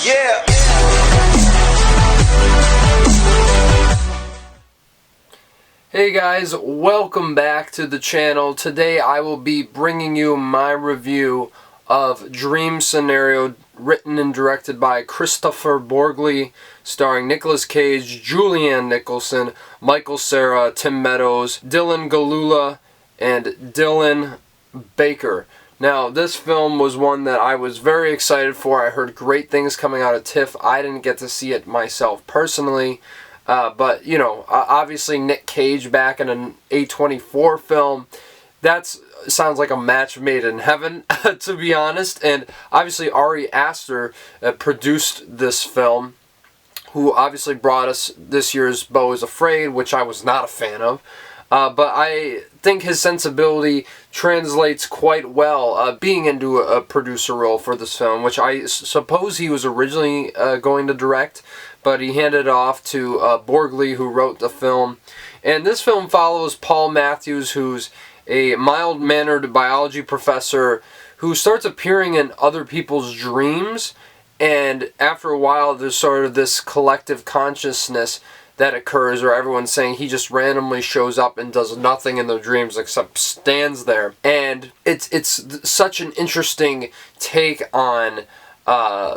Yeah. Hey guys, welcome back to the channel. Today I will be bringing you my review of Dream Scenario, written and directed by Kristoffer Borgli, starring Nicolas Cage, Julianne Nicholson, Michael Cera, Tim Meadows, Dylan Galula, and Dylan Baker. Now, this film was one that I was very excited for. I heard great things coming out of TIFF. I didn't get to see it myself personally. But, you know, obviously Nick Cage back in an A24 film, that sounds like a match made in heaven, to be honest. And obviously Ari Aster produced this film, who obviously brought us this year's Beau is Afraid, which I was not a fan of. But I think his sensibility translates quite well, being into a producer role for this film, which I suppose he was originally going to direct, but he handed it off to Borgli, who wrote the film. And this film follows Paul Matthews, who's a mild-mannered biology professor who starts appearing in other people's dreams, and after a while there's sort of this collective consciousness that occurs, or everyone's saying he just randomly shows up and does nothing in their dreams except stands there. And it's such an interesting take on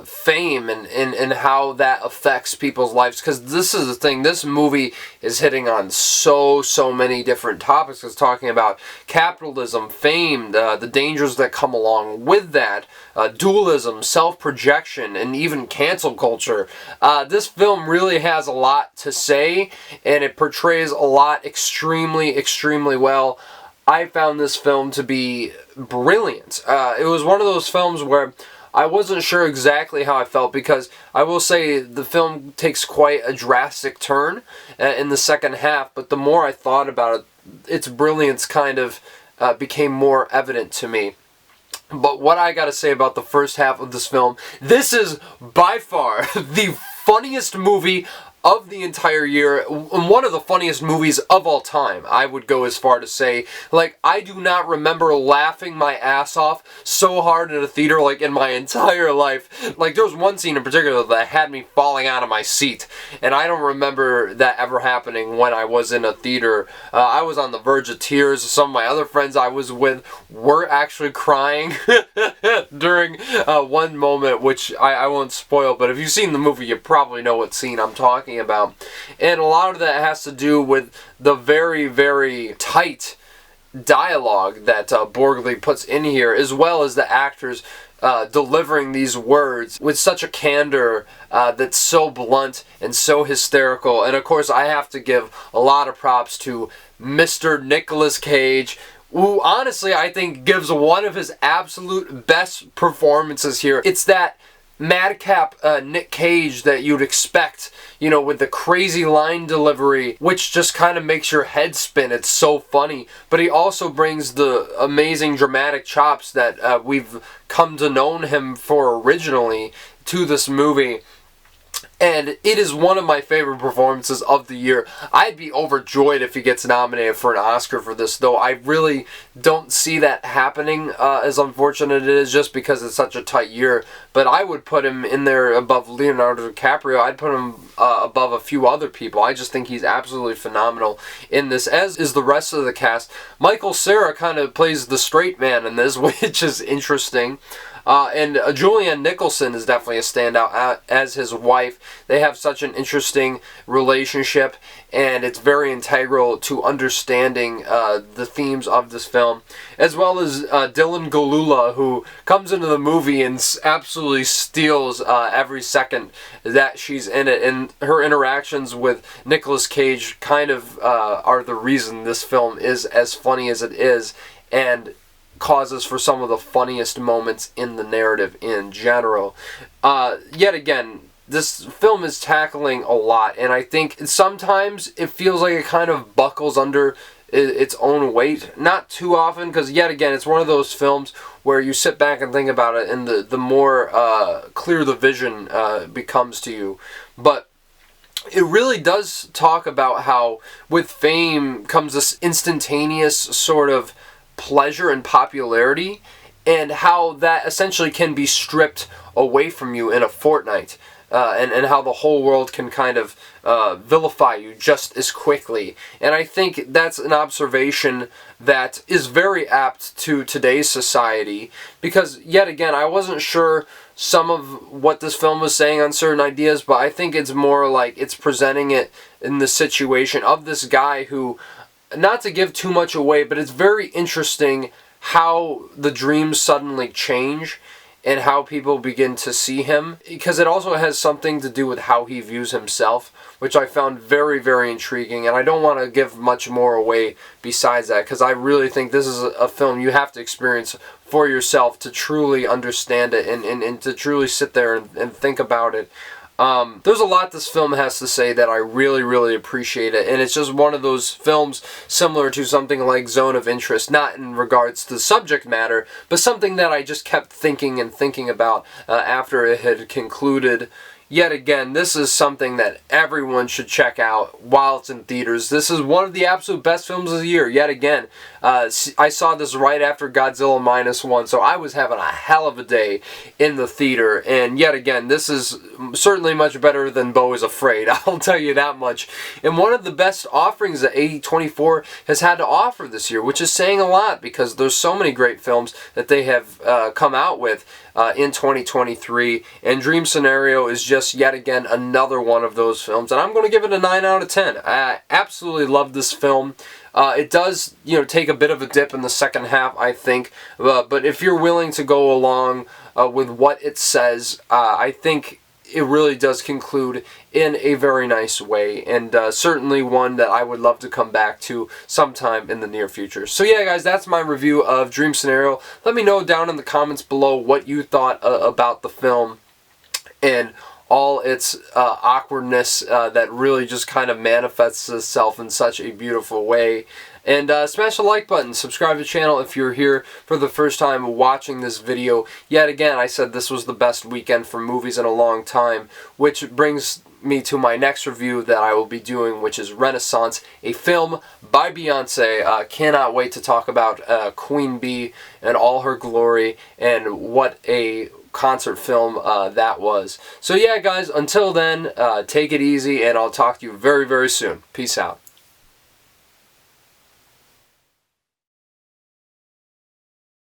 fame and how that affects people's lives, because this is the thing, this movie is hitting on so many different topics. It's talking about capitalism, fame, the dangers that come along with that, dualism, self-projection, and even cancel culture. This film really has a lot to say, and it portrays a lot extremely well. I found this film to be brilliant. It was one of those films where I wasn't sure exactly how I felt, because I will say the film takes quite a drastic turn in the second half, but the more I thought about it, its brilliance kind of became more evident to me. But what I gotta say about the first half of this film, this is by far the funniest movie of the entire year, and one of the funniest movies of all time, I would go as far to say. Like, I do not remember laughing my ass off so hard in a theater, like, in my entire life. Like, there was one scene in particular that had me falling out of my seat, and I don't remember that ever happening when I was in a theater. I was on the verge of tears. Some of my other friends I was with were actually crying during one moment, which I won't spoil, but if you've seen the movie, you probably know what scene I'm talking about. And a lot of that has to do with the very tight dialogue that Borgli puts in here, as well as the actors delivering these words with such a candor that's so blunt and so hysterical. And of course, I have to give a lot of props to Mr. Nicolas Cage, who honestly I think gives one of his absolute best performances here. It's that madcap Nick Cage that you'd expect, you know, with the crazy line delivery, which just kind of makes your head spin. It's so funny. But he also brings the amazing dramatic chops that we've come to know him for originally to this movie. And it is one of my favorite performances of the year. I'd be overjoyed if he gets nominated for an Oscar for this, though I really don't see that happening, as unfortunate it is, just because it's such a tight year. But I would put him in there above Leonardo DiCaprio. I'd put him above a few other people. I just think he's absolutely phenomenal in this, as is the rest of the cast. Michael Cera kind of plays the straight man in this, which is interesting. And Julianne Nicholson is definitely a standout as his wife. They have such an interesting relationship, and it's very integral to understanding the themes of this film, as well as Dylan Galula, who comes into the movie and absolutely steals every second that she's in it, and her interactions with Nicolas Cage kind of are the reason this film is as funny as it is, and causes for some of the funniest moments in the narrative in general. Yet again, this film is tackling a lot, and I think sometimes it feels like it kind of buckles under its own weight. Not too often, because yet again, it's one of those films where you sit back and think about it, and the more clear the vision becomes to you. But it really does talk about how with fame comes this instantaneous sort of pleasure and popularity, and how that essentially can be stripped away from you in a fortnight. And how the whole world can kind of vilify you just as quickly. And I think that's an observation that is very apt to today's society, because yet again, I wasn't sure some of what this film was saying on certain ideas, but I think it's more like it's presenting it in the situation of this guy who, not to give too much away, but it's very interesting how the dreams suddenly change and how people begin to see him, because it also has something to do with how he views himself, which I found very, very intriguing. And I don't want to give much more away besides that, because I really think this is a film you have to experience for yourself to truly understand it and to truly sit there and think about it. There's a lot this film has to say that I really, really appreciate it, and it's just one of those films similar to something like Zone of Interest, not in regards to the subject matter, but something that I just kept thinking and thinking about after it had concluded. Yet again, this is something that everyone should check out while it's in theaters. This is one of the absolute best films of the year. Yet again, I saw this right after Godzilla -1, so I was having a hell of a day in the theater. And yet again, this is certainly much better than Beau is Afraid, I'll tell you that much. And one of the best offerings that A24 has had to offer this year, which is saying a lot, because there's so many great films that they have come out with in 2023, and Dream Scenario is just yet again another one of those films, and I'm going to give it a 9 out of 10. I absolutely love this film. It does, take a bit of a dip in the second half, I think, but if you're willing to go along with what it says, I think it really does conclude in a very nice way, and certainly one that I would love to come back to sometime in the near future. So yeah, guys, that's my review of Dream Scenario. Let me know down in the comments below what you thought about the film and all its awkwardness that really just kind of manifests itself in such a beautiful way. And smash the like button, subscribe to the channel if you're here for the first time watching this video. Yet again, I said this was the best weekend for movies in a long time, which brings me to my next review that I will be doing, which is Renaissance, a film by Beyonce. Cannot wait to talk about Queen Bee and all her glory, and what a concert film that was. So yeah, guys, until then, take it easy, and I'll talk to you very, very soon. Peace out.